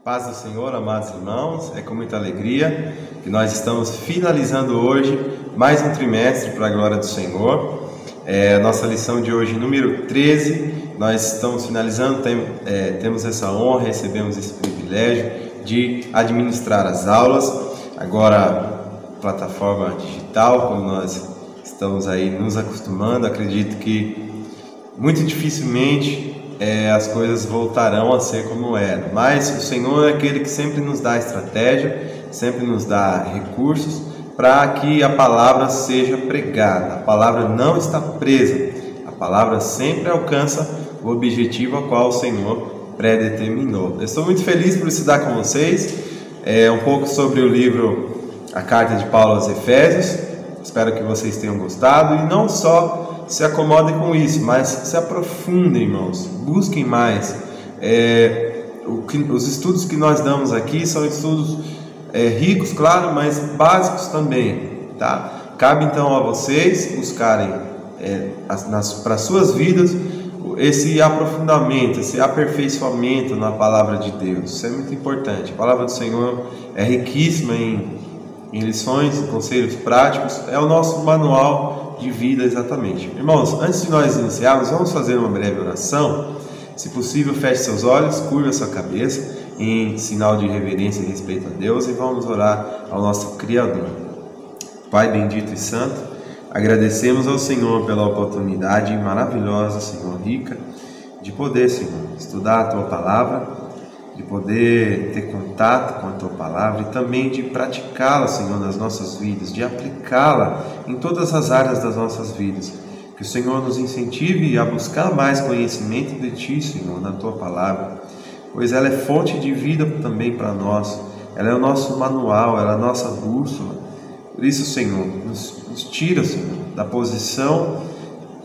Paz do Senhor, amados irmãos, é com muita alegria que nós estamos finalizando hoje mais um trimestre para a glória do Senhor. A nossa lição de hoje, número 13, nós estamos finalizando, temos essa honra, recebemos esse privilégio de administrar as aulas, agora plataforma digital, como nós estamos aí nos acostumando. Acredito que muito dificilmente as coisas voltarão a ser como eram, mas o Senhor é aquele que sempre nos dá estratégia, sempre nos dá recursos para que a palavra seja pregada. A palavra não está presa, a palavra sempre alcança o objetivo ao qual o Senhor predeterminou. Eu estou muito feliz por estudar com vocês um pouco sobre o livro A Carta de Paulo aos Efésios. Espero que vocês tenham gostado e não só se acomodem com isso, mas se aprofundem, irmãos, busquem mais. Os estudos que nós damos aqui são estudos ricos, claro, mas básicos também, tá? Cabe então a vocês buscarem para suas vidas esse aprofundamento, esse aperfeiçoamento na palavra de Deus. Isso é muito importante. A palavra do Senhor é riquíssima em lições, conselhos práticos, é o nosso manual de vida exatamente. Irmãos, antes de nós iniciarmos, vamos fazer uma breve oração. Se possível, feche seus olhos, curva a sua cabeça em sinal de reverência e respeito a Deus e vamos orar ao nosso Criador. Pai bendito e santo, agradecemos ao Senhor pela oportunidade maravilhosa, Senhor, rica, de poder, Senhor, estudar a Tua Palavra, de poder ter contato com a Tua Palavra e também de praticá-la, Senhor, nas nossas vidas, de aplicá-la em todas as áreas das nossas vidas. Que o Senhor nos incentive a buscar mais conhecimento de Ti, Senhor, na Tua Palavra, pois ela é fonte de vida também para nós, ela é o nosso manual, ela é a nossa bússola. Por isso, Senhor, nos tira, Senhor, da posição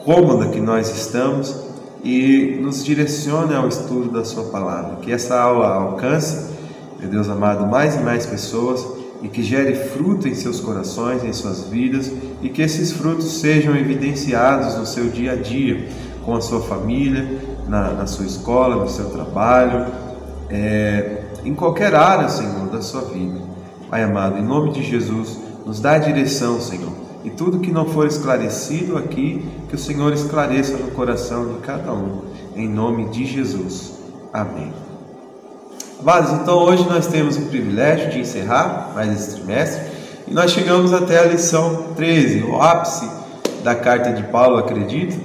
cômoda que nós estamos e nos direcione ao estudo da Sua Palavra. Que essa aula alcance, meu Deus amado, mais e mais pessoas e que gere fruto em seus corações, em suas vidas, e que esses frutos sejam evidenciados no seu dia a dia, com a sua família, na sua escola, no seu trabalho, em qualquer área, Senhor, da sua vida. Pai amado, em nome de Jesus, nos dá a direção, Senhor, e tudo que não for esclarecido aqui, que o Senhor esclareça no coração de cada um, em nome de Jesus. Amém. Amados, então hoje nós temos o privilégio de encerrar mais esse trimestre e nós chegamos até a lição 13, o ápice da carta de Paulo, acredito,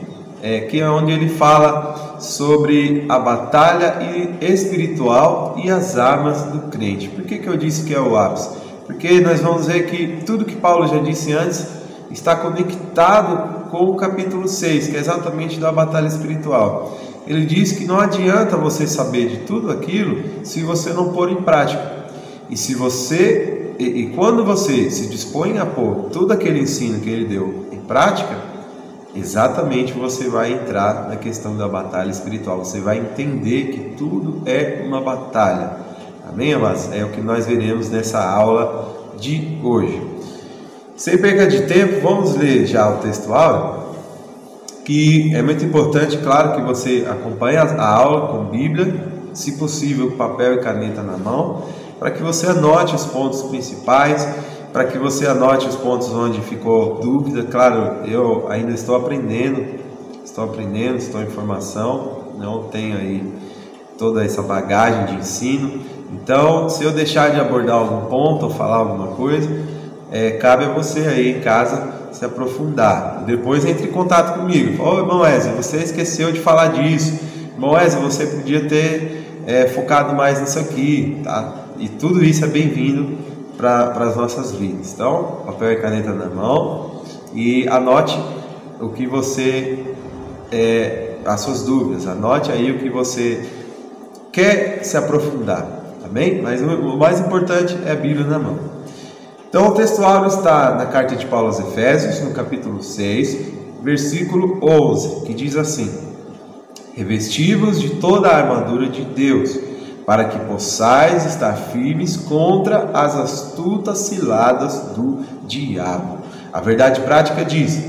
que é onde ele fala sobre a batalha espiritual e as armas do crente. Por que eu disse que é o ápice? Porque nós vamos ver que tudo que Paulo já disse antes está conectado com o capítulo 6, que é exatamente da batalha espiritual. Ele diz que não adianta você saber de tudo aquilo se você não pôr em prática. E quando você se dispõe a pôr todo aquele ensino que ele deu em prática, exatamente você vai entrar na questão da batalha espiritual. Você vai entender que tudo é uma batalha. Amém, amados? É o que nós veremos nessa aula de hoje. Sem perda de tempo, vamos ler já o texto áureo, que é muito importante, claro, que você acompanhe a aula com Bíblia, se possível, papel e caneta na mão, para que você anote os pontos principais, para que você anote os pontos onde ficou dúvida. Claro, eu ainda estou aprendendo, estou em formação, não tenho aí toda essa bagagem de ensino. Então, se eu deixar de abordar algum ponto ou falar alguma coisa, cabe a você aí em casa se aprofundar. Depois entre em contato comigo. Ô, irmão Wesley, você esqueceu de falar disso. Irmão Wesley, você podia ter focado mais nisso aqui, tá? E tudo isso é bem-vindo para as nossas vidas. Então, papel e caneta na mão e anote o que você as suas dúvidas. Anote aí o que você quer se aprofundar. Amém? Mas o mais importante é a Bíblia na mão. Então o texto áureo está na carta de Paulo aos Efésios, no capítulo 6, versículo 11, que diz assim: revesti-vos de toda a armadura de Deus, para que possais estar firmes contra as astutas ciladas do diabo. A verdade prática diz: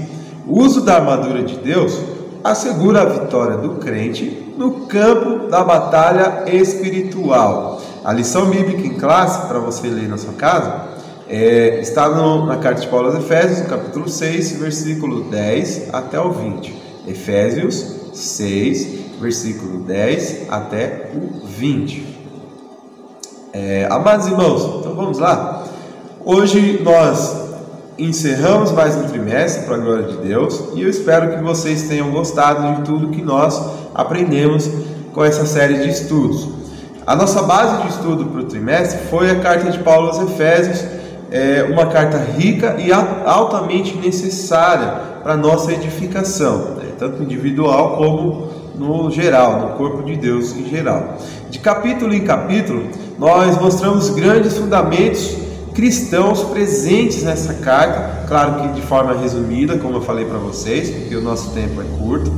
o uso da armadura de Deus assegura a vitória do crente no campo da batalha espiritual. a lição bíblica em classe, para você ler na sua casa, está na carta de Paulo aos Efésios, no capítulo 6, versículo 10 até o 20. Efésios 6, versículo 10 até o 20. Amados irmãos, então vamos lá. Hoje nós encerramos mais um trimestre, para a glória de Deus, e eu espero que vocês tenham gostado de tudo que nós aprendemos com essa série de estudos. A nossa base de estudo para o trimestre foi a carta de Paulo aos Efésios, uma carta rica e altamente necessária para a nossa edificação, tanto individual como no geral, no corpo de Deus em geral. De capítulo em capítulo, nós mostramos grandes fundamentos cristãos presentes nessa carta, claro que de forma resumida, como eu falei para vocês, porque o nosso tempo é curto,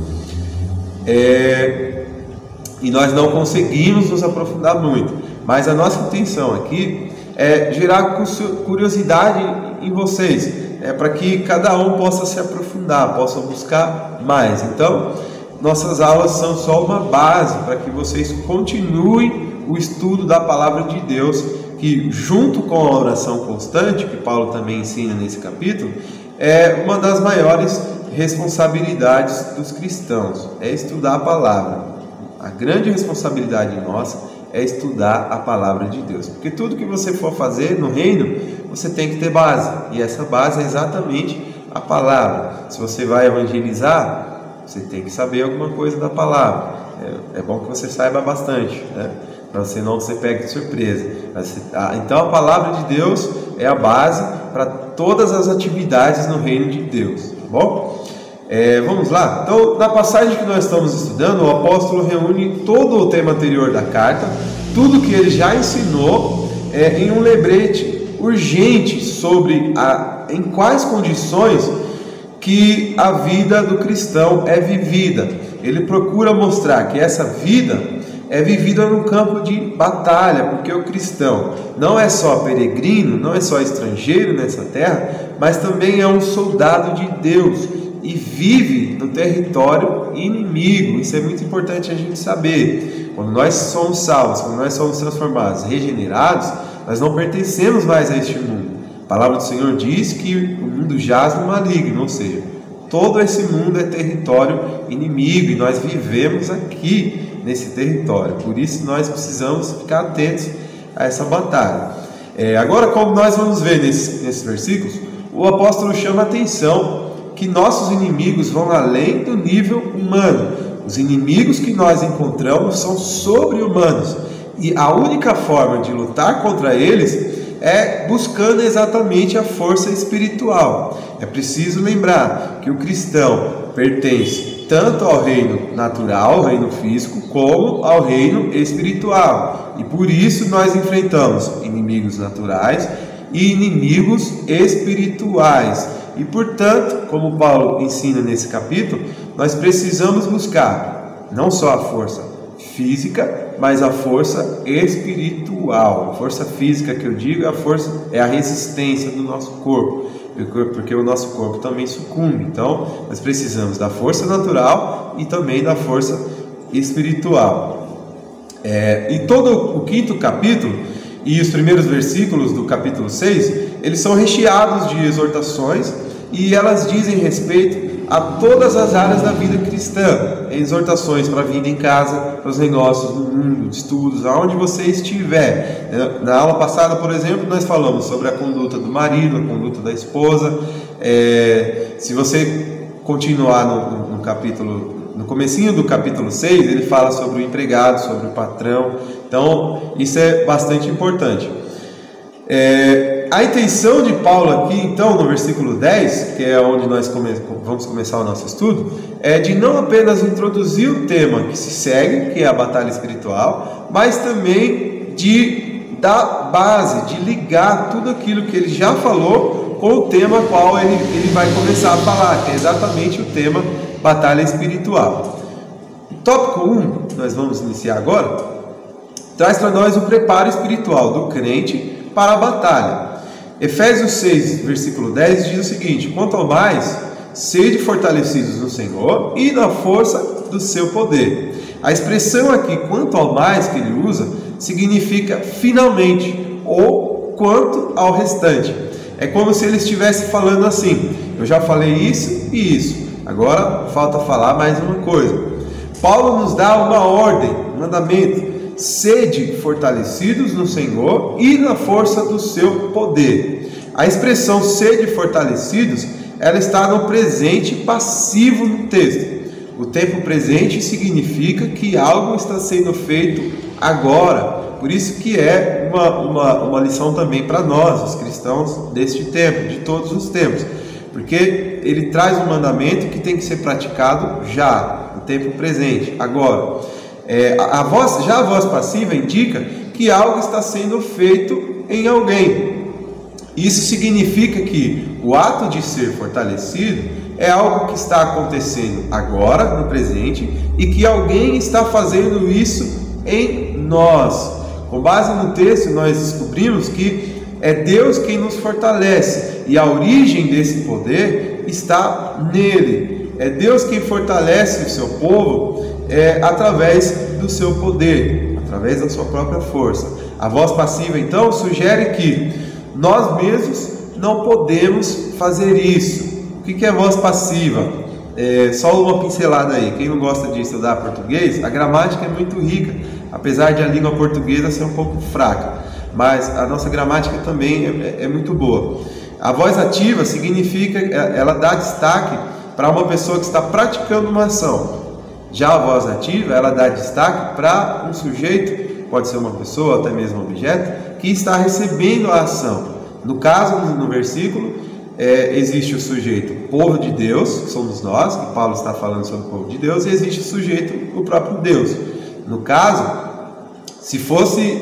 e nós não conseguimos nos aprofundar muito, mas a nossa intenção aqui é gerar curiosidade em vocês, para que cada um possa se aprofundar, possa buscar mais. Então, nossas aulas são só uma base para que vocês continuem o estudo da palavra de Deus, que junto com a oração constante, que Paulo também ensina nesse capítulo, é uma das maiores responsabilidades dos cristãos, é estudar a palavra. A grande responsabilidade nossa é estudar a palavra de Deus, porque tudo que você for fazer no reino, você tem que ter base, e essa base é exatamente a palavra. Se você vai evangelizar, você tem que saber alguma coisa da palavra. É bom que você saiba bastante, para você não ser pego de surpresa. Então a palavra de Deus é a base para todas as atividades no reino de Deus, tá bom? Vamos lá? Então, na passagem que nós estamos estudando, o apóstolo reúne todo o tema anterior da carta, tudo que ele já ensinou, em um lembrete urgente sobre em quais condições que a vida do cristão é vivida. Ele procura mostrar que essa vida é vivida no campo de batalha, porque o cristão não é só peregrino, não é só estrangeiro nessa terra, mas também é um soldado de Deus e vive no território inimigo. Isso é muito importante a gente saber. Quando nós somos salvos, quando nós somos transformados, regenerados, nós não pertencemos mais a este mundo. A palavra do Senhor diz que o mundo jaz no maligno, ou seja, todo esse mundo é território inimigo e nós vivemos aqui nesse território. Por isso nós precisamos ficar atentos a essa batalha. Agora, como nós vamos ver nesses versículos, o apóstolo chama a atenção que nossos inimigos vão além do nível humano. Os inimigos que nós encontramos são sobre-humanos, e a única forma de lutar contra eles é buscando exatamente a força espiritual. É preciso lembrar que o cristão pertence tanto ao reino natural, ao reino físico, como ao reino espiritual. E por isso nós enfrentamos inimigos naturais e inimigos espirituais. E portanto, como Paulo ensina nesse capítulo, nós precisamos buscar não só a força física, mas a força espiritual. A força física que eu digo é a resistência do nosso corpo, porque o nosso corpo também sucumbe. Então nós precisamos da força natural e também da força espiritual. E todo o quinto capítulo e os primeiros versículos do capítulo 6, eles são recheados de exortações, e elas dizem respeito a todas as áreas da vida cristã. Exortações para a vida em casa, para os negócios, no mundo, de estudos, aonde você estiver. Na aula passada, por exemplo, nós falamos sobre a conduta do marido, a conduta da esposa. Se você continuar no capítulo, no comecinho do capítulo 6, ele fala sobre o empregado, sobre o patrão. Então isso é bastante importante. A intenção de Paulo aqui, então, no versículo 10, que é onde nós vamos começar o nosso estudo, é de não apenas introduzir o tema que se segue, que é a batalha espiritual, mas também de dar base, de ligar tudo aquilo que ele já falou com o tema qual ele vai começar a falar, que é exatamente o tema batalha espiritual. O tópico 1, nós vamos iniciar agora, traz para nós o preparo espiritual do crente para a batalha. Efésios 6, versículo 10 diz o seguinte: quanto ao mais, sede fortalecidos no Senhor e na força do seu poder. A expressão aqui, quanto ao mais, que ele usa, significa finalmente, ou quanto ao restante. É como se ele estivesse falando assim: eu já falei isso e isso, agora falta falar mais uma coisa. Paulo nos dá uma ordem, um mandamento: sede fortalecidos no Senhor e na força do seu poder. A expressão sede fortalecidos, ela está no presente passivo no texto. O tempo presente significa que algo está sendo feito agora. Por isso que é uma lição também para nós, os cristãos deste tempo, de todos os tempos. Porque ele traz um mandamento que tem que ser praticado já, no tempo presente, agora. A voz passiva indica que algo está sendo feito em alguém. Isso significa que o ato de ser fortalecido é algo que está acontecendo agora, no presente, e que alguém está fazendo isso em nós. Com base no texto, nós descobrimos que é Deus quem nos fortalece, e a origem desse poder está nele. É Deus quem fortalece o seu povo através do seu poder, através da sua própria força. A voz passiva, então, sugere que nós mesmos não podemos fazer isso. O que é voz passiva? Só uma pincelada aí. Quem não gosta de estudar português, a gramática é muito rica, apesar de a língua portuguesa ser um pouco fraca, mas a nossa gramática também é muito boa. A voz ativa significa, ela dá destaque para uma pessoa que está praticando uma ação. Já a voz ativa, ela dá destaque para um sujeito, pode ser uma pessoa, até mesmo um objeto, que está recebendo a ação. No caso, no versículo, existe o sujeito, o povo de Deus, que somos nós, que Paulo está falando sobre o povo de Deus, e existe o sujeito, o próprio Deus. No caso, se fosse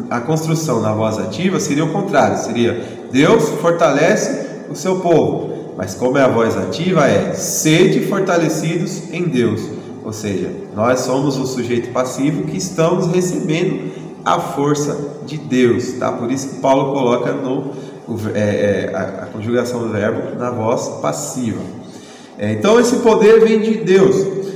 a construção na voz ativa, seria o contrário, seria Deus fortalece o seu povo, mas como é a voz ativa, sede fortalecidos em Deus, ou seja, nós somos o sujeito passivo que estamos recebendo a força de Deus, tá? Por isso que Paulo coloca a conjugação do verbo na voz passiva. Então esse poder vem de Deus,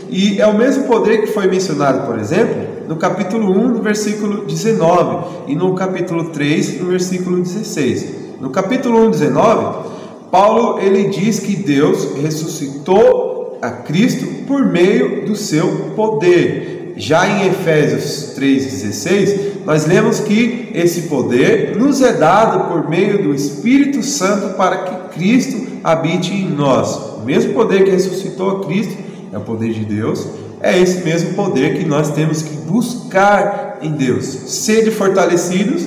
e é o mesmo poder que foi mencionado, por exemplo, no capítulo 1, no versículo 19, e no capítulo 3, no versículo 16. No capítulo 1, 19, Paulo ele diz que Deus ressuscitou a Cristo por meio do seu poder. Já em Efésios 3,16, nós lemos que esse poder nos é dado por meio do Espírito Santo para que Cristo habite em nós. O mesmo poder que ressuscitou a Cristo é o poder de Deus, é esse mesmo poder que nós temos que buscar em Deus. Sede fortalecidos,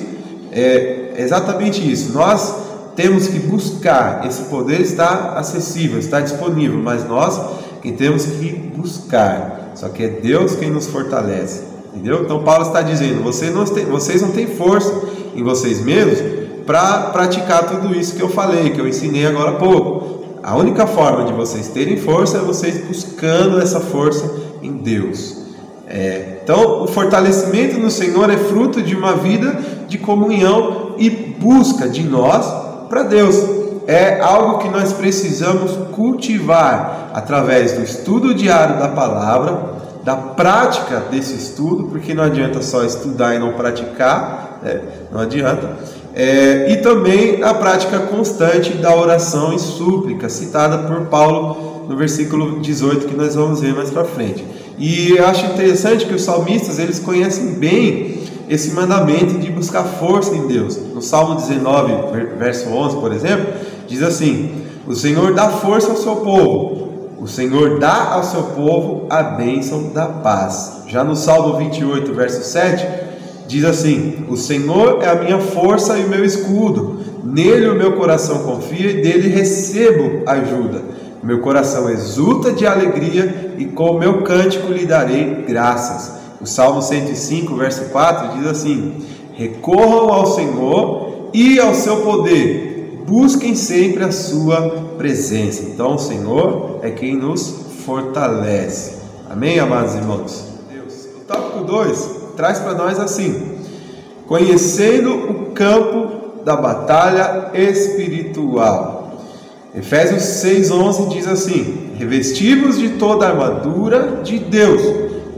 é exatamente isso. Nós temos que buscar, esse poder está acessível, está disponível, mas nós que temos que buscar. Só que é Deus quem nos fortalece, entendeu? Então Paulo está dizendo, vocês não têm força em vocês mesmos para praticar tudo isso que eu falei, que eu ensinei agora há pouco. A única forma de vocês terem força é vocês buscando essa força em Deus. Então o fortalecimento no Senhor é fruto de uma vida de comunhão e busca de nós para Deus. É algo que nós precisamos cultivar através do estudo diário da palavra, da prática desse estudo, porque não adianta só estudar e não praticar, não adianta, e também a prática constante da oração e súplica, citada por Paulo no versículo 18, que nós vamos ver mais para frente. E eu acho interessante que os salmistas, eles conhecem bem esse mandamento de buscar força em Deus. No Salmo 19, verso 11, por exemplo, diz assim: o Senhor dá força ao seu povo, o Senhor dá ao seu povo a bênção da paz. Já no Salmo 28, verso 7, diz assim: o Senhor é a minha força e o meu escudo, nele o meu coração confia e dele recebo ajuda. Meu coração exulta de alegria e com o meu cântico lhe darei graças. O Salmo 105, verso 4 diz assim: recorram ao Senhor e ao seu poder, busquem sempre a sua presença. Então o Senhor é quem nos fortalece. Amém, amados irmãos? Deus. O tópico 2 traz para nós assim: conhecendo o campo da batalha espiritual. Efésios 6,11 diz assim: revestivos de toda a armadura de Deus,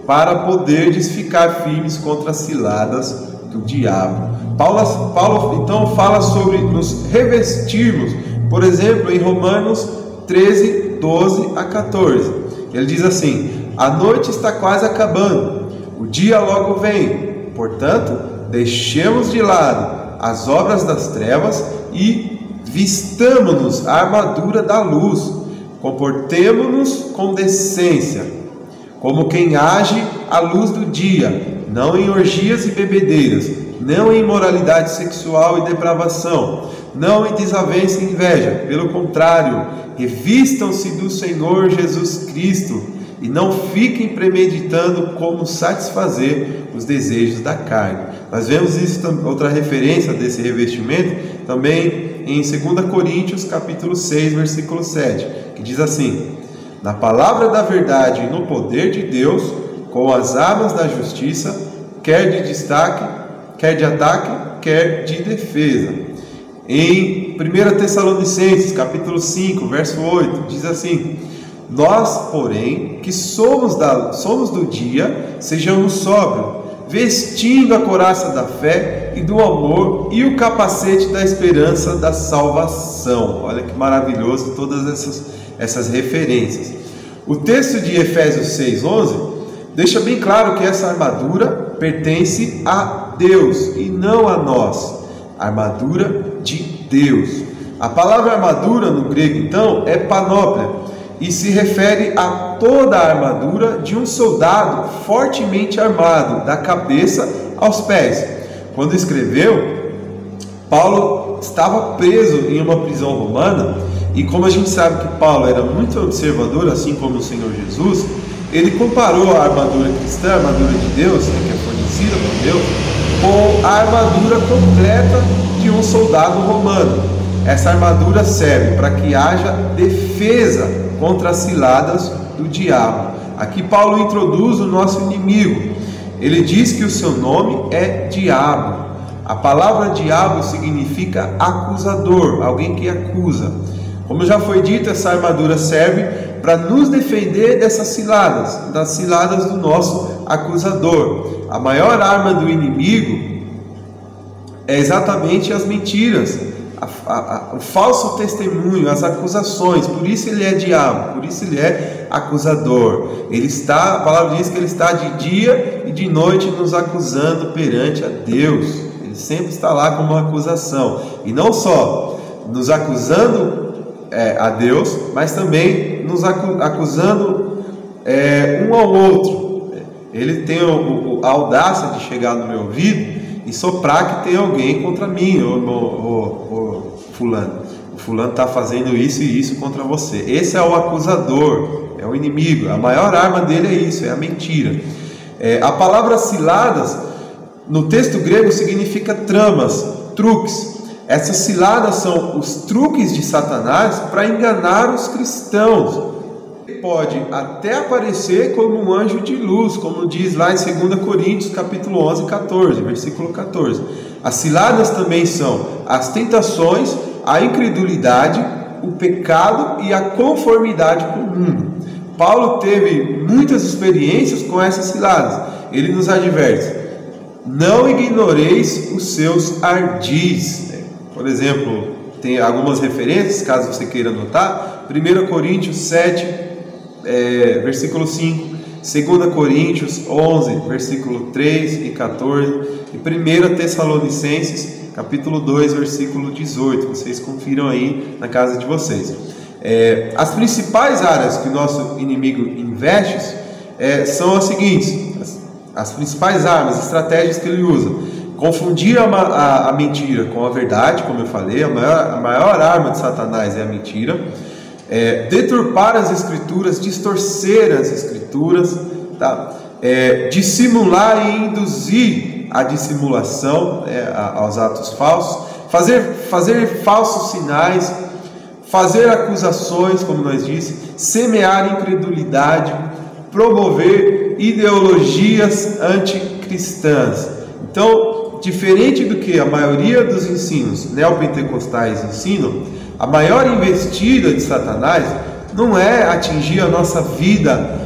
para poderdes ficar firmes contra as ciladas do diabo. Paulo então fala sobre nos revestirmos, por exemplo, em Romanos 13, 12 a 14. Ele diz assim: a noite está quase acabando, o dia logo vem, portanto, deixemos de lado as obras das trevas e vistamo-nos a armadura da luz, comportemo-nos com decência, como quem age à luz do dia, não em orgias e bebedeiras, não em imoralidade sexual e depravação, não em desavença e inveja. Pelo contrário, revistam-se do Senhor Jesus Cristo e não fiquem premeditando como satisfazer os desejos da carne. Nós vemos isso, outra referência desse revestimento também em 2 Coríntios capítulo 6, versículo 7, que diz assim: na palavra da verdade e no poder de Deus, com as armas da justiça, quer de destaque, quer de ataque, quer de defesa. Em 1 Tessalonicenses capítulo 5, verso 8, diz assim: nós, porém, que somos do dia, sejamos sóbrios, vestindo a couraça da fé e do amor e o capacete da esperança da salvação. Olha que maravilhoso todas essas referências. O texto de Efésios 6:11 deixa bem claro que essa armadura pertence a Deus e não a nós. Armadura de Deus. A palavra armadura no grego então é panóplia e se refere a toda a armadura de um soldado fortemente armado, da cabeça aos pés. Quando escreveu, Paulo estava preso em uma prisão romana, e como a gente sabe que Paulo era muito observador, assim como o Senhor Jesus, ele comparou a armadura cristã, a armadura de Deus, que é fornecida por Deus, com a armadura completa de um soldado romano. Essa armadura serve para que haja defesa contra as ciladas do diabo. Aqui Paulo introduz o nosso inimigo. Ele diz que o seu nome é diabo. A palavra diabo significa acusador, alguém que acusa. Como já foi dito, essa armadura serve para nos defender dessas ciladas, das ciladas do nosso acusador. A maior arma do inimigo é exatamente as mentiras, o falso testemunho, as acusações. Por isso ele é diabo, por isso ele é acusador. A palavra diz que ele está de dia e de noite nos acusando perante a Deus. Ele sempre está lá como uma acusação, e não só nos acusando a Deus, mas também nos acusando um ao outro. Ele tem a audácia de chegar no meu ouvido e soprar que tem alguém contra mim, fulano. O fulano está fazendo isso e isso contra você. Esse é o acusador, é o inimigo. A maior arma dele é isso, é a mentira. A palavra ciladas no texto grego significa tramas, truques. Essas ciladas são os truques de Satanás para enganar os cristãos. Ele pode até aparecer como um anjo de luz, como diz lá em 2 Coríntios capítulo 11, 14, versículo 14. As ciladas também são as tentações, a incredulidade, o pecado e a conformidade com o mundo. Paulo teve muitas experiências com essas ciladas. Ele nos adverte: não ignoreis os seus ardis. Por exemplo, tem algumas referências, caso você queira anotar. 1 Coríntios 7, versículo 5, 2 Coríntios 11, versículo 3 e 14, e 1 Tessalonicenses, capítulo 2, versículo 18. Vocês confiram aí na casa de vocês. As principais áreas que o nosso inimigo investe são as seguintes: as principais armas, estratégias que ele usa: confundir a mentira com a verdade, como eu falei. A maior arma de Satanás é a mentira. Deturpar as escrituras, distorcer as escrituras, tá? Dissimular e induzir a dissimulação, aos atos falsos, fazer falsos sinais, fazer acusações, como nós disse, semear incredulidade, promover ideologias anticristãs. Então, diferente do que a maioria dos ensinos neopentecostais ensinam, a maior investida de Satanás não é atingir a nossa vida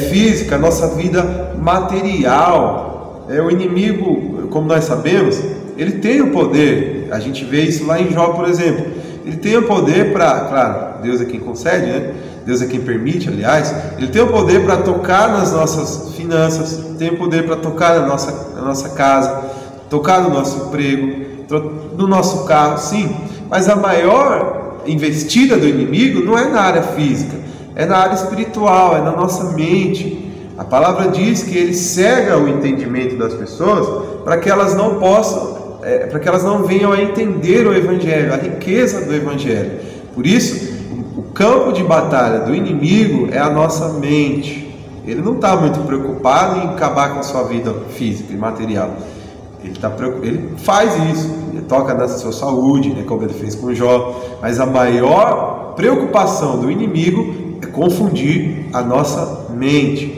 física, a nossa vida material. O inimigo, como nós sabemos, ele tem o poder. A gente vê isso lá em Jó, por exemplo. Ele tem o poder para, claro, Deus é quem concede, né? Deus é quem permite, aliás. Ele tem o poder para tocar nas nossas finanças, tem o poder para tocar na nossa casa, tocar no nosso emprego, no nosso carro, sim. Mas a maior investida do inimigo não é na área física, é na área espiritual, é na nossa mente. A palavra diz que ele cega o entendimento das pessoas para que elas não possam, para que elas não venham a entender o Evangelho, a riqueza do Evangelho. Por isso, o campo de batalha do inimigo é a nossa mente. Ele não está muito preocupado em acabar com a sua vida física e material. Ele faz isso, ele toca na sua saúde, né, como ele fez com Jó. Mas a maior preocupação do inimigo é confundir a nossa mente.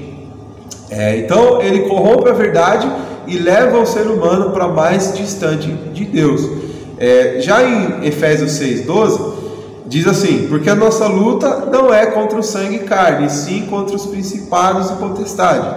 Então ele corrompe a verdade e leva o ser humano para mais distante de Deus. Já em Efésios 6,12 diz assim: porque a nossa luta não é contra o sangue e carne, e sim contra os principados e potestades,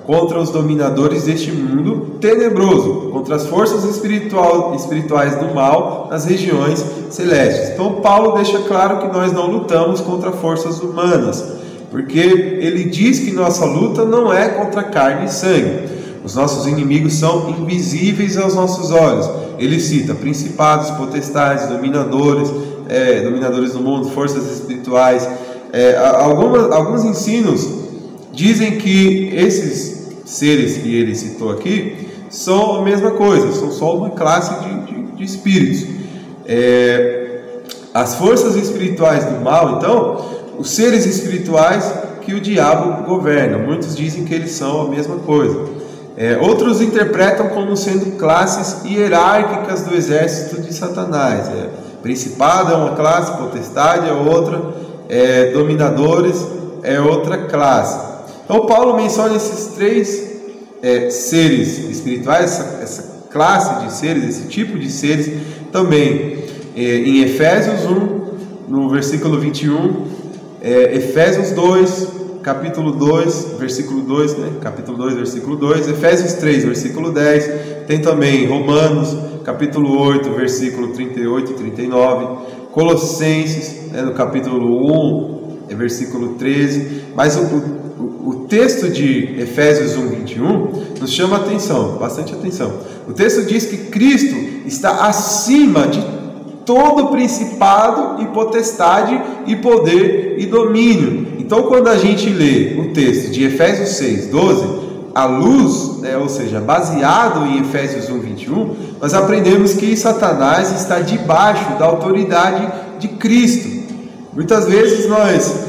contra os dominadores deste mundo tenebroso, contra as forças espirituais do mal nas regiões celestes. Então Paulo deixa claro que nós não lutamos contra forças humanas, porque ele diz que nossa luta não é contra carne e sangue. Os nossos inimigos são invisíveis aos nossos olhos. Ele cita principados, potestades, dominadores do mundo, forças espirituais. Alguns ensinos dizem que esses seres que ele citou aqui são a mesma coisa, são só uma classe de espíritos. As forças espirituais do mal, então, os seres espirituais que o diabo governa. Muitos dizem que eles são a mesma coisa. Outros interpretam como sendo classes hierárquicas do exército de Satanás. Principado é uma classe, potestade é outra, dominadores é outra classe. Então Paulo menciona esses três seres espirituais, essa classe de seres, esse tipo de seres também em Efésios 1, no versículo 21, Efésios 2, capítulo 2, versículo 2, né? Capítulo 2, versículo 2, Efésios 3, versículo 10, tem também Romanos, capítulo 8, versículo 38 e 39, Colossenses, né, no capítulo 1, versículo 13, mas o texto de Efésios 1, 21 nos chama atenção, bastante atenção. O texto diz que Cristo está acima de todo principado e potestade e poder e domínio. Então, quando a gente lê o texto de Efésios 6, 12, à luz, ou seja, baseado em Efésios 1, 21, nós aprendemos que Satanás está debaixo da autoridade de Cristo. Muitas vezes nós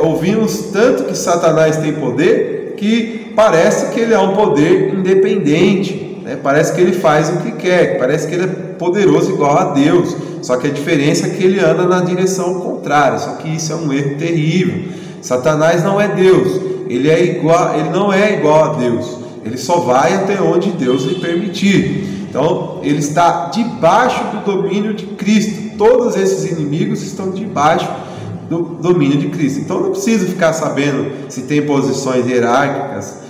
ouvimos tanto que Satanás tem poder, que parece que ele é um poder independente, parece que ele faz o que quer, parece que ele é poderoso igual a Deus. Só que a diferença é que ele anda na direção contrária. Só que isso é um erro terrível. Satanás não é Deus, ele não é igual a Deus, ele só vai até onde Deus lhe permitir. Então ele está debaixo do domínio de Cristo. Todos esses inimigos estão debaixo do domínio de Cristo. Então não preciso ficar sabendo se tem posições hierárquicas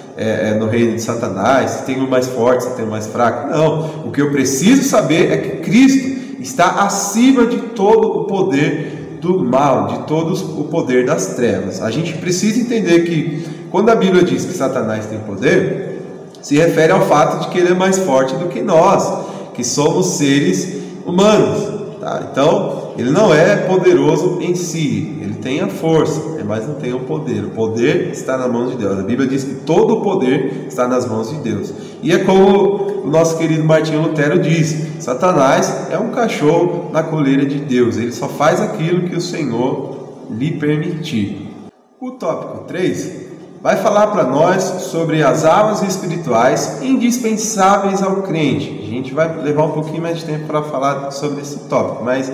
no reino de Satanás, se tem um mais forte, se tem um mais fraco. Não, o que eu preciso saber é que Cristo está acima de todo o poder do mal, de todo o poder das trevas. A gente precisa entender que quando a Bíblia diz que Satanás tem poder, se refere ao fato de que ele é mais forte do que nós, que somos seres humanos, tá? Então ele não é poderoso em si, ele tem a força, mas não tem o poder. O poder está nas mãos de Deus. A Bíblia diz que todo o poder está nas mãos de Deus. E é como o nosso querido Martinho Lutero disse: Satanás é um cachorro na coleira de Deus, ele só faz aquilo que o Senhor lhe permitir. O tópico 3 vai falar para nós sobre as armas espirituais indispensáveis ao crente. A gente vai levar um pouquinho mais de tempo para falar sobre esse tópico, mas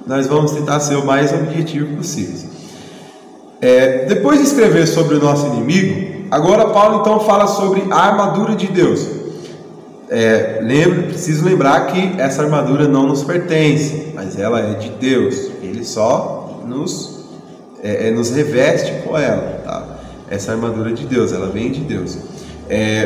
nós vamos tentar ser o mais objetivo possível. Depois de escrever sobre o nosso inimigo, agora Paulo então fala sobre a armadura de Deus. Preciso lembrar que essa armadura não nos pertence, mas ela é de Deus. Ele só nos reveste com ela, tá? Essa armadura de Deus, ela vem de Deus.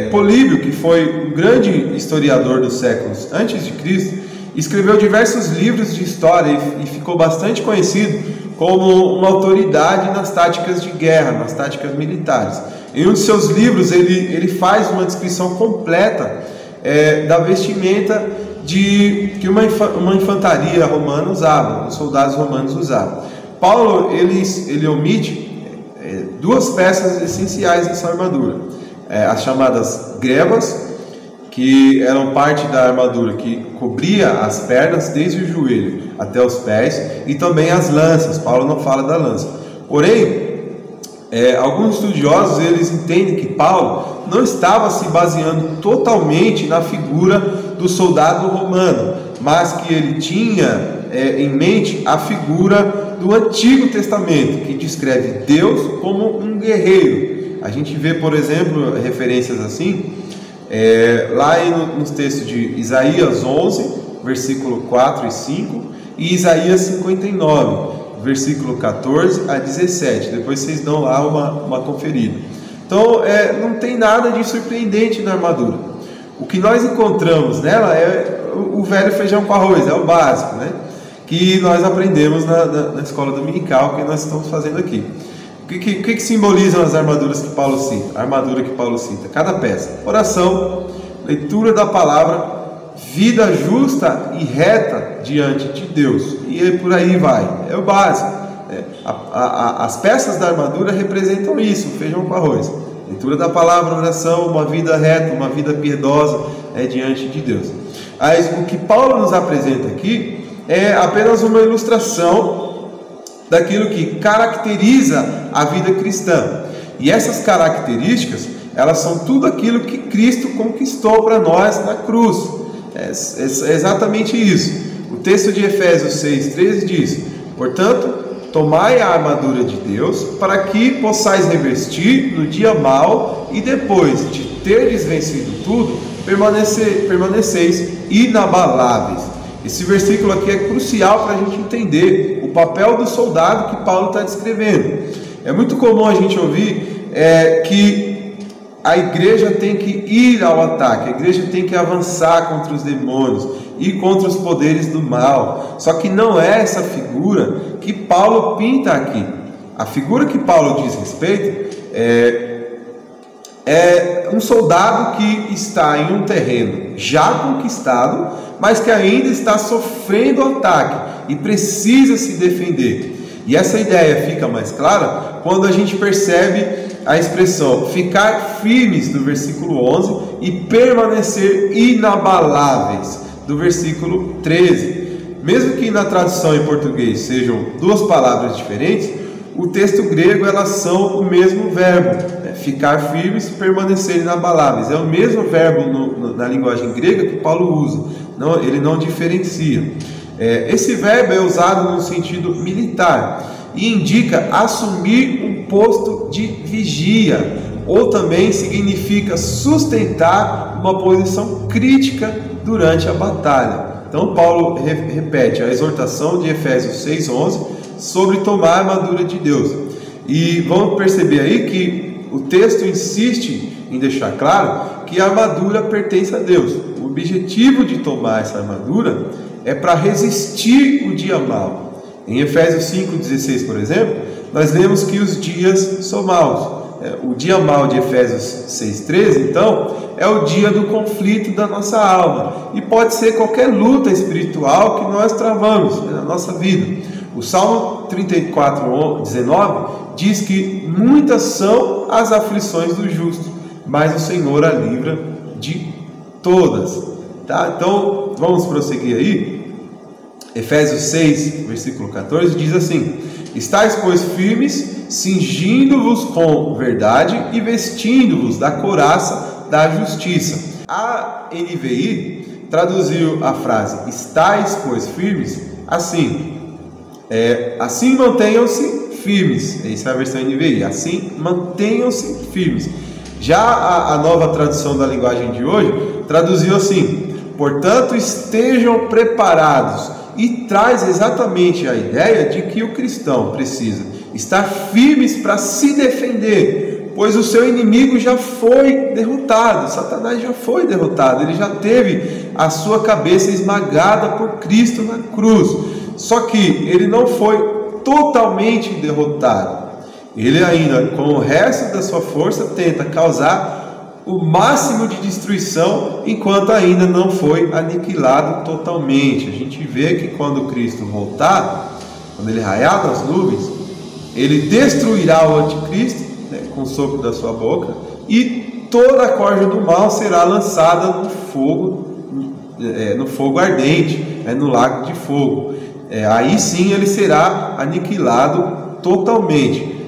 Políbio, que foi um grande historiador dos séculos antes de Cristo, escreveu diversos livros de história e ficou bastante conhecido como uma autoridade nas táticas de guerra, nas táticas militares. Em um de seus livros ele faz uma descrição completa da vestimenta que uma infantaria romana usava, os soldados romanos usavam. Paulo ele omite duas peças essenciais dessa armadura, as chamadas grebas, que eram parte da armadura que cobria as pernas desde o joelho até os pés, e também as lanças. Paulo não fala da lança. Porém, alguns estudiosos eles entendem que Paulo não estava se baseando totalmente na figura do soldado romano, mas que ele tinha em mente a figura do Antigo Testamento, que descreve Deus como um guerreiro. A gente vê, por exemplo, referências assim lá nos textos de Isaías 11, versículo 4 e 5, e Isaías 59, versículo 14 a 17. Depois vocês dão lá uma conferida. Então não tem nada de surpreendente na armadura. O que nós encontramos nela é o velho feijão com arroz, é o básico, né? Que nós aprendemos na escola dominical, que nós estamos fazendo aqui. O que simbolizam as armaduras que Paulo cita? A armadura que Paulo cita, cada peça: oração, leitura da palavra, vida justa e reta diante de Deus, e por aí vai, é o básico. As peças da armadura representam isso, o feijão com arroz: leitura da palavra, oração, uma vida reta, uma vida piedosa diante de Deus. Mas o que Paulo nos apresenta aqui é apenas uma ilustração daquilo que caracteriza a vida cristã. E essas características, elas são tudo aquilo que Cristo conquistou para nós na cruz. É exatamente isso. O texto de Efésios 6,13 diz: portanto, tomai a armadura de Deus, para que possais revestir no dia mau, e depois de terdes vencido tudo, permaneceis inabaláveis. Esse versículo aqui é crucial para a gente entender o papel do soldado que Paulo está descrevendo. É muito comum a gente ouvir que a igreja tem que ir ao ataque, a igreja tem que avançar contra os demônios e contra os poderes do mal. Só que não é essa figura que Paulo pinta aqui. A figura que Paulo diz respeito é um soldado que está em um terreno já conquistado, mas que ainda está sofrendo ataque e precisa se defender. E essa ideia fica mais clara quando a gente percebe a expressão ficar firmes do versículo 11 e permanecer inabaláveis do versículo 13. Mesmo que na tradução em português sejam duas palavras diferentes, o texto grego elas são o mesmo verbo, ficar firmes e permanecer inabaláveis. É o mesmo verbo na linguagem grega que Paulo usa. Ele não diferencia. Esse verbo é usado no sentido militar e indica assumir um posto de vigia, ou também significa sustentar uma posição crítica durante a batalha. Então Paulo repete a exortação de Efésios 6,11 sobre tomar a armadura de Deus. E vamos perceber aí que o texto insiste em deixar claro que a armadura pertence a Deus. O objetivo de tomar essa armadura é para resistir o dia mau. Em Efésios 5,16, por exemplo, nós lemos que os dias são maus. O dia mau de Efésios 6,13, então, é o dia do conflito da nossa alma. E pode ser qualquer luta espiritual que nós travamos na nossa vida. O Salmo 34,19 diz que muitas são as aflições do justo, mas o Senhor a livra de todas. Tá? Então, vamos prosseguir aí. Efésios 6, versículo 14, diz assim: estais, pois, firmes, cingindo-vos com verdade e vestindo-vos da couraça da justiça. A NVI traduziu a frase estais, pois, firmes assim: assim mantenham-se firmes. Essa é a versão NVI. Assim mantenham-se firmes. Já a nova tradução da linguagem de hoje traduziu assim: portanto, estejam preparados. E traz exatamente a ideia de que o cristão precisa estar firmes para se defender pois o seu inimigo já foi derrotado. Satanás já foi derrotado, ele já teve a sua cabeça esmagada por Cristo na cruz. Só que ele não foi totalmente derrotado. Ele ainda, com o resto da sua força, tenta causar o máximo de destruição, enquanto ainda não foi aniquilado totalmente. A gente vê que quando Cristo voltar, quando ele raiar das nuvens, ele destruirá o anticristo, né, com o sopro da sua boca, e toda a corja do mal será lançada no fogo ardente, no lago de fogo. Aí sim ele será aniquilado totalmente.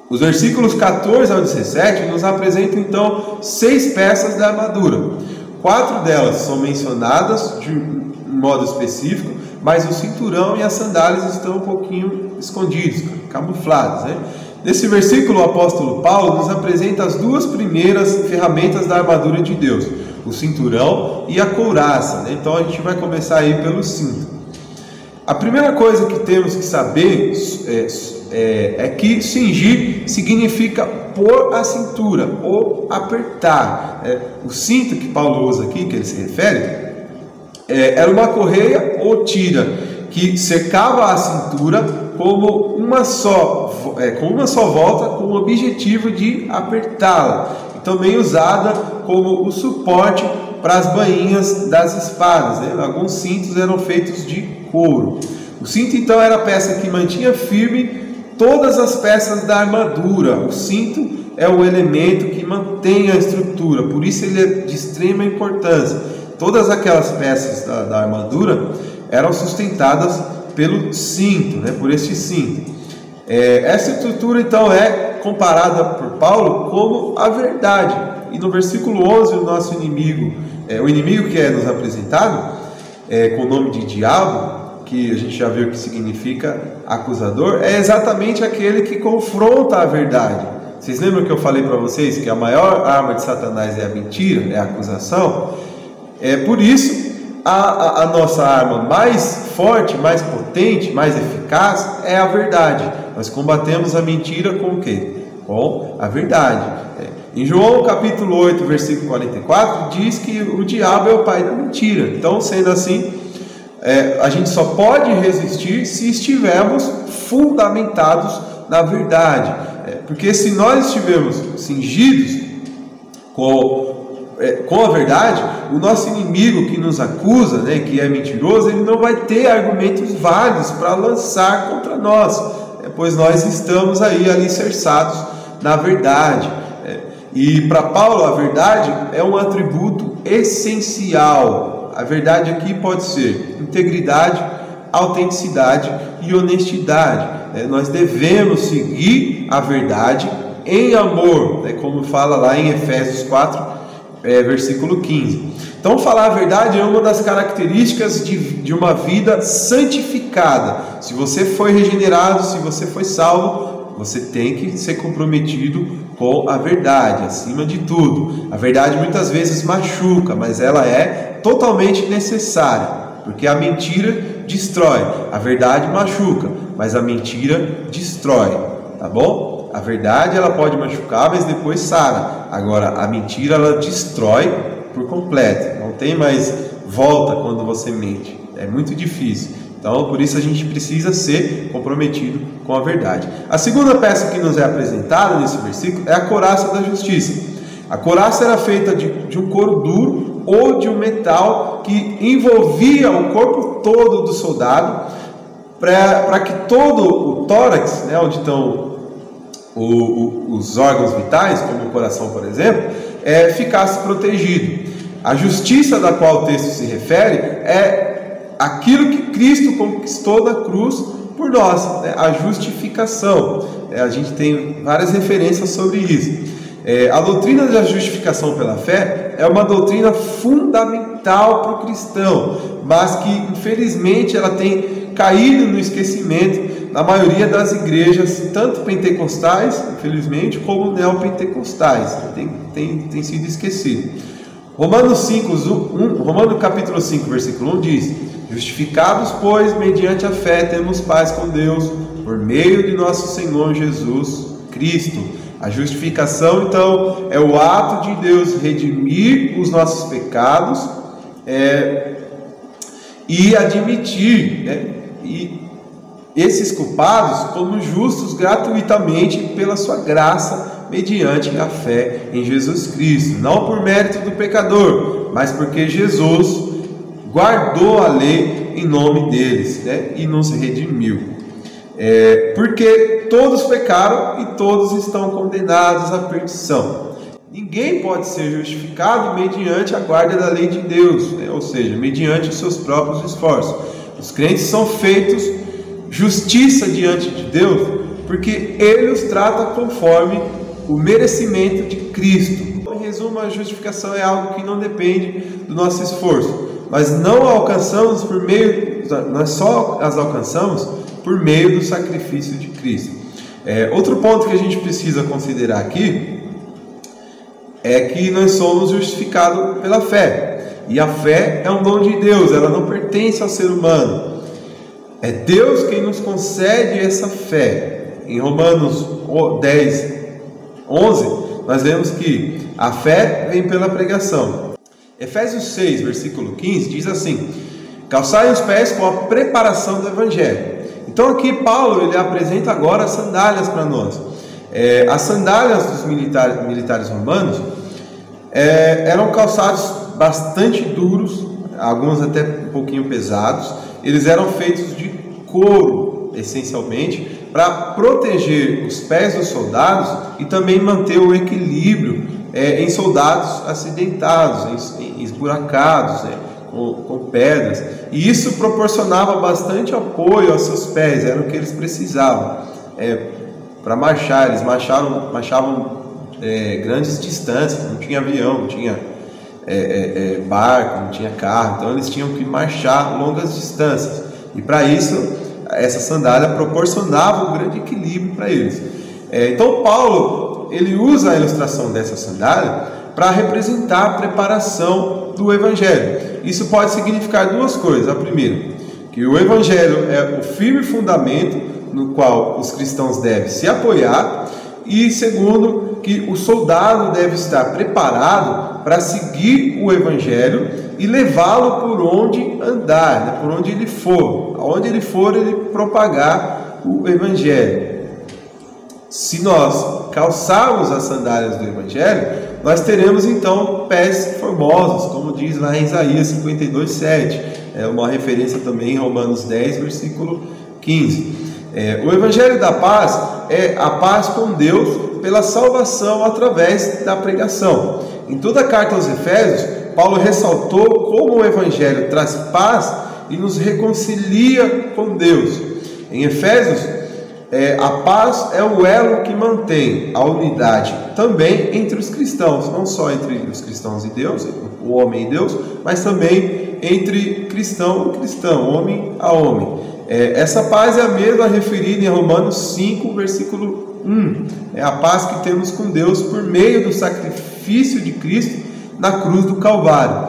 Os versículos 14 ao 17 nos apresentam então 6 peças da armadura. 4 delas são mencionadas de um modo específico, mas o cinturão e as sandálias estão um pouquinho escondidos, camuflados, né? Nesse versículo, o apóstolo Paulo nos apresenta as 2 primeiras ferramentas da armadura de Deus: o cinturão e a couraça, né? Então a gente vai começar aí pelo cinto. A primeira coisa que temos que saber é que cingir significa pôr a cintura ou apertar. O cinto que Paulo usa aqui, que ele se refere, era uma correia ou tira que cercava a cintura como uma só volta, com o objetivo de apertá-la, e também usada como o suporte para as bainhas das espadas, né? Alguns cintos eram feitos de couro. O cinto então era a peça que mantinha firme todas as peças da armadura. O cinto é o elemento que mantém a estrutura, por isso ele é de extrema importância. Todas aquelas peças da armadura eram sustentadas pelo cinto, né, por este cinto. Essa estrutura então é comparada por Paulo como a verdade. E no versículo 11, o nosso inimigo, o inimigo que é nos apresentado, com o nome de diabo, que a gente já viu que significa acusador, é exatamente aquele que confronta a verdade. Vocês lembram que eu falei para vocês que a maior arma de Satanás é a mentira, é a acusação? Por isso, a nossa arma mais forte, mais potente, mais eficaz é a verdade. Nós combatemos a mentira com o quê? Com a verdade. Em João capítulo 8, versículo 44, diz que o diabo é o pai da mentira. Então, sendo assim, a gente só pode resistir se estivermos fundamentados na verdade. Porque se nós estivermos cingidos com a verdade, o nosso inimigo que nos acusa, né, que é mentiroso, ele não vai ter argumentos válidos para lançar contra nós, pois nós estamos aí alicerçados na verdade. E para Paulo a verdade é um atributo essencial. A verdade aqui pode ser integridade, autenticidade e honestidade. Nós devemos seguir a verdade em amor, como fala lá em Efésios 4, versículo 15. Então, falar a verdade é uma das características de uma vida santificada. Se você foi regenerado, se você foi salvo, você tem que ser comprometido com a verdade, acima de tudo. A verdade muitas vezes machuca, mas ela é totalmente necessária, porque a mentira destrói. A verdade machuca, mas a mentira destrói, tá bom? A verdade ela pode machucar, mas depois sara. Agora a mentira ela destrói por completo. Não tem mais volta quando você mente. É muito difícil. Então por isso a gente precisa ser comprometido com a verdade. A segunda peça que nos é apresentada nesse versículo é a couraça da justiça. A couraça era feita de um couro duro ou de um metal que envolvia o corpo todo do soldado, para que todo o tórax, né, onde estão os órgãos vitais, como o coração, por exemplo, ficasse protegido. A justiça da qual o texto se refere é aquilo que Cristo conquistou na cruz por nós, né? A justificação. A gente tem várias referências sobre isso. A doutrina da justificação pela fé é uma doutrina fundamental para o cristão, mas que infelizmente ela tem caído no esquecimento na maioria das igrejas, tanto pentecostais, infelizmente, como neopentecostais. Tem sido esquecido. Romanos capítulo 5, versículo 1 diz: justificados, pois, mediante a fé, temos paz com Deus, por meio de nosso Senhor Jesus Cristo. A justificação, então, é o ato de Deus redimir os nossos pecados e admitir, né, e esses culpados como justos gratuitamente pela sua graça, mediante a fé em Jesus Cristo, não por mérito do pecador, mas porque Jesus guardou a lei em nome deles, né, e nos redimiu. Porque todos pecaram e todos estão condenados à perdição. Ninguém pode ser justificado mediante a guarda da lei de Deus, né, ou seja, mediante os seus próprios esforços. Os crentes são feitos justiça diante de Deus porque Ele os trata conforme o merecimento de Cristo. Em resumo, a justificação é algo que não depende do nosso esforço. Nós só as alcançamos por meio do sacrifício de Cristo. Outro ponto que a gente precisa considerar aqui é que nós somos justificados pela fé. E a fé é um dom de Deus, ela não pertence ao ser humano. É Deus quem nos concede essa fé. Em Romanos 10, 11, nós vemos que a fé vem pela pregação. Efésios 6, versículo 15, diz assim: calçai os pés com a preparação do Evangelho. Então aqui Paulo ele apresenta agora as sandálias para nós. As sandálias dos militares romanos eram calçados bastante duros, alguns até um pouquinho pesados. Eles eram feitos de couro, essencialmente, para proteger os pés dos soldados e também manter o equilíbrio em soldados acidentados, esburacados, né, com pedras. E isso proporcionava bastante apoio aos seus pés, era o que eles precisavam para marchar. Eles marchavam grandes distâncias, não tinha avião, não tinha barco, não tinha carro, então eles tinham que marchar longas distâncias, e para isso essa sandália proporcionava um grande equilíbrio para eles. Então Paulo ele usa a ilustração dessa sandália para representar a preparação do Evangelho. Isso pode significar duas coisas. A primeira, que o Evangelho é o firme fundamento no qual os cristãos devem se apoiar, e segundo, que o soldado deve estar preparado para seguir o Evangelho e levá-lo por onde andar, né? Por onde ele for. Aonde ele for, ele propagar o Evangelho. Se nós calçarmos as sandálias do Evangelho, nós teremos então pés formosos, como diz lá em Isaías 52:7. É uma referência também em Romanos 10, versículo 15. O Evangelho da paz é a paz com Deus pela salvação através da pregação. Em toda a carta aos Efésios, Paulo ressaltou como o Evangelho traz paz e nos reconcilia com Deus. Em Efésios, a paz é o elo que mantém a unidade também entre os cristãos, não só entre os cristãos e Deus, o homem e Deus, mas também entre cristão e cristão, homem a homem. Essa paz é a mesma referida em Romanos 5, versículo 1. É a paz que temos com Deus por meio do sacrifício de Cristo na cruz do Calvário.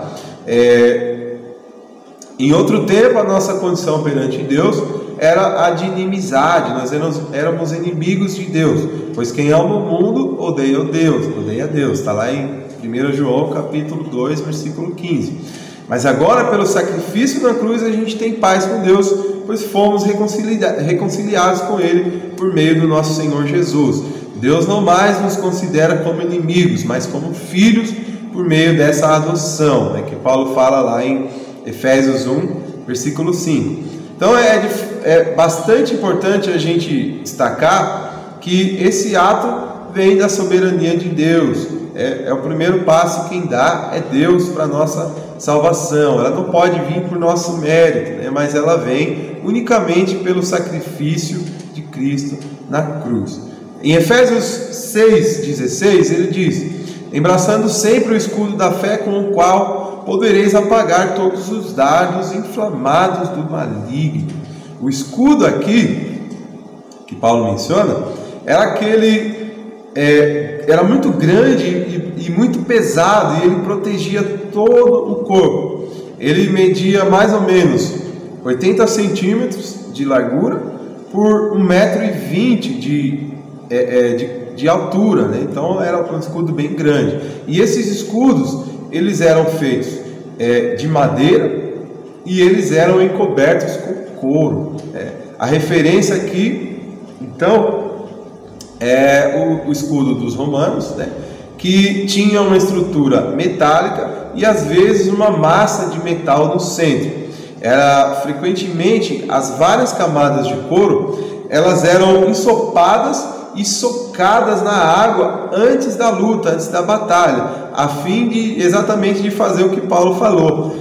Em outro tempo, a nossa condição perante Deus era a de inimizade. Nós éramos inimigos de Deus, pois quem ama o mundo odeia Deus. Está lá em 1 João capítulo 2, versículo 15. Mas agora, pelo sacrifício na cruz, a gente tem paz com Deus, pois fomos reconciliados com Ele por meio do nosso Senhor Jesus. Deus não mais nos considera como inimigos, mas como filhos por meio dessa adoção, né, que Paulo fala lá em Efésios 1, versículo 5. Então é bastante importante a gente destacar que esse ato vem da soberania de Deus. É o primeiro passo, quem dá é Deus para a nossa salvação. Ela não pode vir por nosso mérito, né, mas ela vem unicamente pelo sacrifício de Cristo na cruz. Em Efésios 6,16 ele diz: embraçando sempre o escudo da fé, com o qual podereis apagar todos os dardos inflamados do maligno. O escudo aqui, que Paulo menciona, era muito grande e muito pesado, e ele protegia todo o corpo. Ele media mais ou menos 80 centímetros de largura por 1,20 m de altura, né? Então era um escudo bem grande. E esses escudos, eles eram feitos de madeira e eles eram encobertos com couro. A referência aqui, então, é o escudo dos romanos, né? Que tinha uma estrutura metálica e às vezes uma massa de metal no centro. Frequentemente as várias camadas de couro, elas eram ensopadas e socadas na água antes da luta, antes da batalha, a fim de exatamente de fazer o que Paulo falou,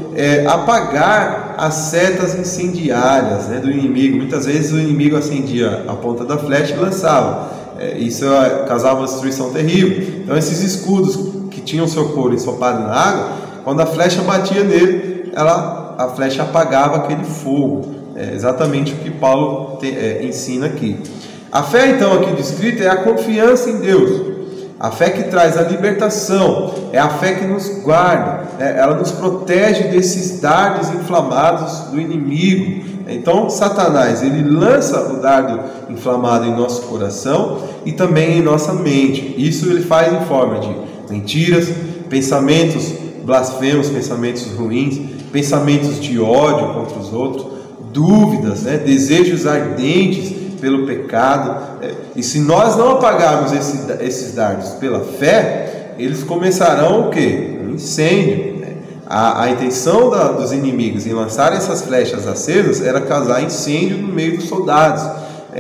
apagar as setas incendiárias, né, do inimigo. Muitas vezes o inimigo acendia a ponta da flecha e lançava. Isso causava uma destruição terrível. Então esses escudos que tinham seu couro ensopado na água, quando a flecha batia nele, a flecha apagava aquele fogo. É exatamente o que Paulo ensina aqui. A fé então aqui descrita é a confiança em Deus, a fé que traz a libertação, é a fé que nos guarda, ela nos protege desses dardos inflamados do inimigo. Então Satanás, ele lança o dardo inflamado em nosso coração e também em nossa mente. Isso ele faz em forma de mentiras, pensamentos blasfemos, pensamentos ruins, pensamentos de ódio contra os outros, dúvidas, desejos ardentes pelo pecado. E se nós não apagarmos esses dardos pela fé, eles começarão o quê? Um incêndio. A intenção dos inimigos em lançar essas flechas acesas era causar incêndio no meio dos soldados,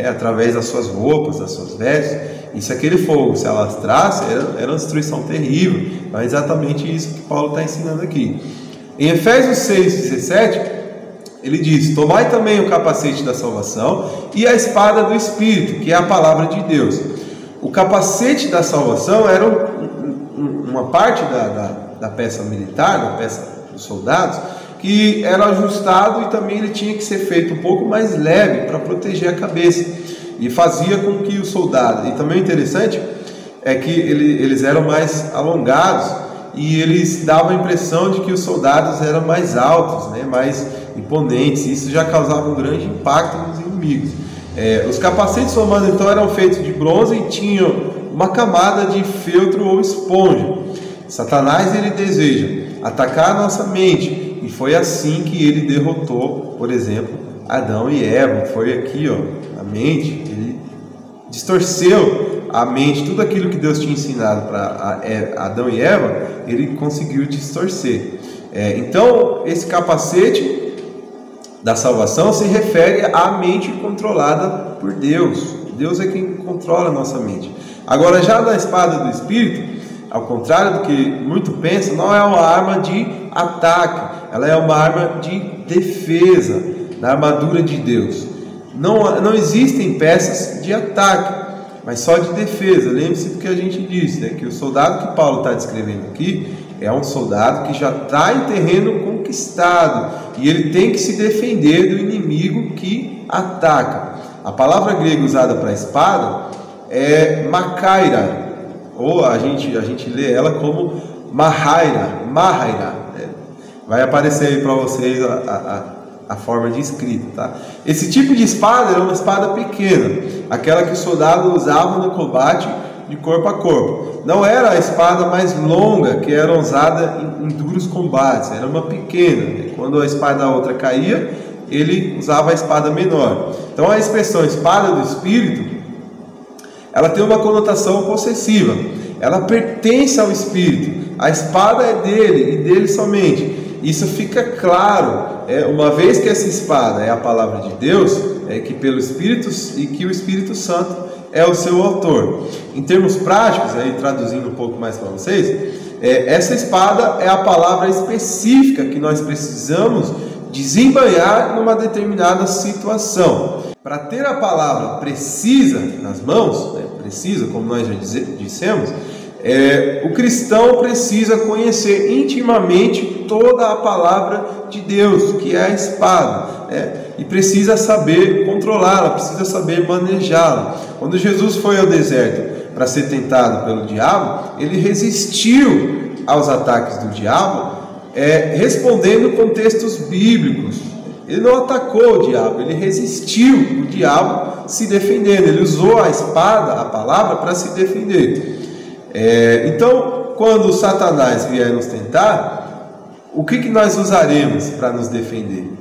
através das suas roupas, das suas vestes. E se aquele fogo se alastrasse, era uma destruição terrível. Então é exatamente isso que Paulo está ensinando aqui. Em Efésios 6,17, ele diz: tomai também o capacete da salvação e a espada do Espírito, que é a palavra de Deus. O capacete da salvação era uma parte da peça militar, da peça dos soldados, que era ajustado e também ele tinha que ser feito um pouco mais leve para proteger a cabeça, e fazia com que os soldados, e também interessante é que eles eram mais alongados e eles davam a impressão de que os soldados eram mais altos, mais imponentes. Isso já causava um grande impacto nos inimigos. Os capacetes romanos então eram feitos de bronze e tinham uma camada de feltro ou esponja. Satanás, ele deseja atacar a nossa mente, e foi assim que ele derrotou, por exemplo, Adão e Eva. Foi aqui, a mente, ele distorceu a mente, tudo aquilo que Deus tinha ensinado para Adão e Eva, ele conseguiu distorcer. Então esse capacete da salvação se refere à mente controlada por Deus. Deus é quem controla a nossa mente. Agora, já da espada do Espírito, ao contrário do que muito pensa, não é uma arma de ataque, ela é uma arma de defesa, da armadura de Deus. Não existem peças de ataque, mas só de defesa. Lembre-se do que a gente disse, que o soldado que Paulo está descrevendo aqui é um soldado que já está em terreno conquistado, e ele tem que se defender do inimigo que ataca. A palavra grega usada para espada é makaira, ou a gente lê ela como mahaira. Vai aparecer aí para vocês a forma de escrita, tá? Esse tipo de espada era uma espada pequena, aquela que o soldado usava no combate de corpo a corpo. Não era a espada mais longa que era usada em duros combates, era uma pequena. Quando a espada da outra caía, ele usava a espada menor. Então a expressão espada do Espírito, ela tem uma conotação possessiva, ela pertence ao Espírito, a espada é dele e dele somente. Isso fica claro, uma vez que essa espada é a palavra de Deus, que pelo Espírito, e que o Espírito Santo é o seu autor. Em termos práticos, aí traduzindo um pouco mais para vocês, essa espada é a palavra específica que nós precisamos desembainhar numa determinada situação. Para ter a palavra precisa nas mãos, precisa, como nós já dissemos, o cristão precisa conhecer intimamente toda a palavra de Deus, que é a espada, e precisa saber controlá-la, precisa saber manejá-la. Quando Jesus foi ao deserto para ser tentado pelo diabo, ele resistiu aos ataques do diabo, respondendo com textos bíblicos. ele não atacou o diabo, ele resistiu o diabo se defendendo, ele usou a espada, a palavra, para se defender. Então, quando Satanás vier nos tentar, o que nós usaremos para nos defender?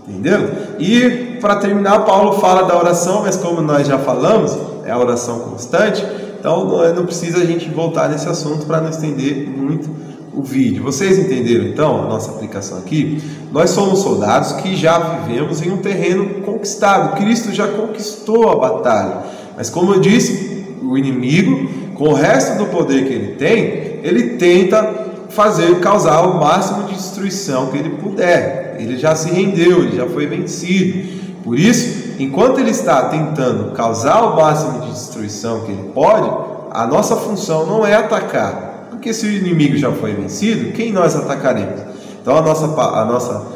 Entendeu? E para terminar, Paulo fala da oração, mas como nós já falamos, é a oração constante, então não precisa a gente voltar nesse assunto para não estender muito o vídeo. Vocês entenderam então a nossa aplicação aqui? Nós somos soldados que já vivemos em um terreno conquistado. Cristo já conquistou a batalha, mas como eu disse, o inimigo, com o resto do poder que ele tenta causar o máximo de destruição que ele puder. Ele já se rendeu, ele já foi vencido. Por isso, enquanto ele está tentando causar o máximo de destruição que ele pode, a nossa função não é atacar, porque se o inimigo já foi vencido, quem nós atacaremos? Então a nossa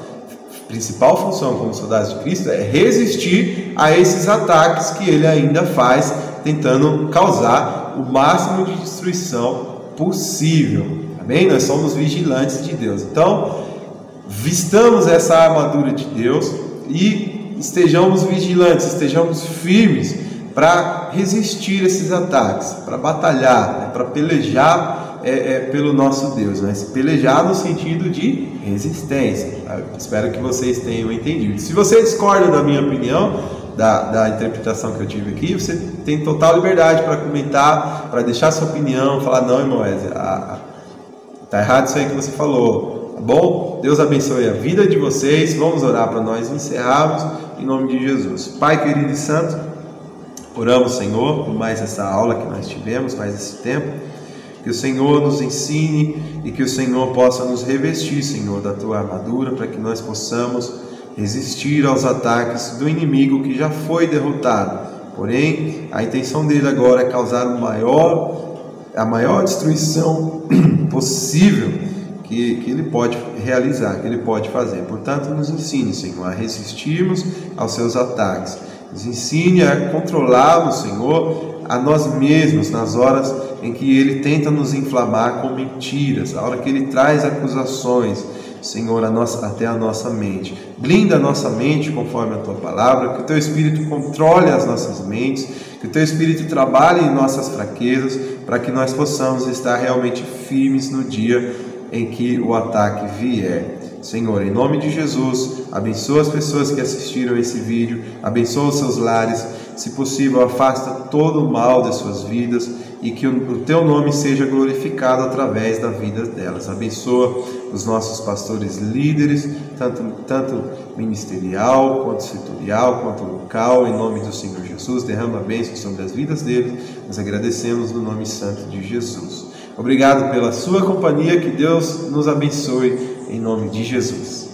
principal função como soldados de Cristo é resistir a esses ataques que ele ainda faz, tentando causar o máximo de destruição possível. Amém? Nós somos vigilantes de Deus. Então, vistamos essa armadura de Deus e estejamos vigilantes, estejamos firmes para resistir a esses ataques, para batalhar, para pelejar pelo nosso Deus, mas pelejar no sentido de resistência. Espero que vocês tenham entendido. Se você discorda da minha opinião, da interpretação que eu tive aqui, você tem total liberdade para comentar, para deixar sua opinião, falar: não, irmão, está errado isso aí que você falou, tá bom? Deus abençoe a vida de vocês. Vamos orar para nós encerrarmos em nome de Jesus. Pai querido e santo, oramos, Senhor, por mais essa aula que nós tivemos, mais esse tempo, que o Senhor nos ensine e que o Senhor possa nos revestir, Senhor, da tua armadura, para que nós possamos resistir aos ataques do inimigo que já foi derrotado. Porém, a intenção dele agora é causar a maior destruição possível que ele pode realizar, que ele pode fazer. Portanto, nos ensine, Senhor, a resistirmos aos seus ataques. Nos ensine a controlarmos, Senhor, a nós mesmos nas horas em que ele tenta nos inflamar com mentiras, a hora que ele traz acusações, Senhor, até a nossa mente. Blinda a nossa mente conforme a tua palavra, que o teu Espírito controle as nossas mentes, que o teu Espírito trabalhe em nossas fraquezas, para que nós possamos estar realmente firmes no dia em que o ataque vier. Senhor, em nome de Jesus, abençoa as pessoas que assistiram esse vídeo, abençoa os seus lares, se possível afasta todo o mal das suas vidas e que o teu nome seja glorificado através da vida delas. Abençoa os nossos pastores líderes, tanto ministerial, quanto setorial, quanto local, em nome do Senhor Jesus. Derrama a bênção sobre as vidas deles. Nós agradecemos no nome santo de Jesus. Obrigado pela sua companhia, que Deus nos abençoe em nome de Jesus.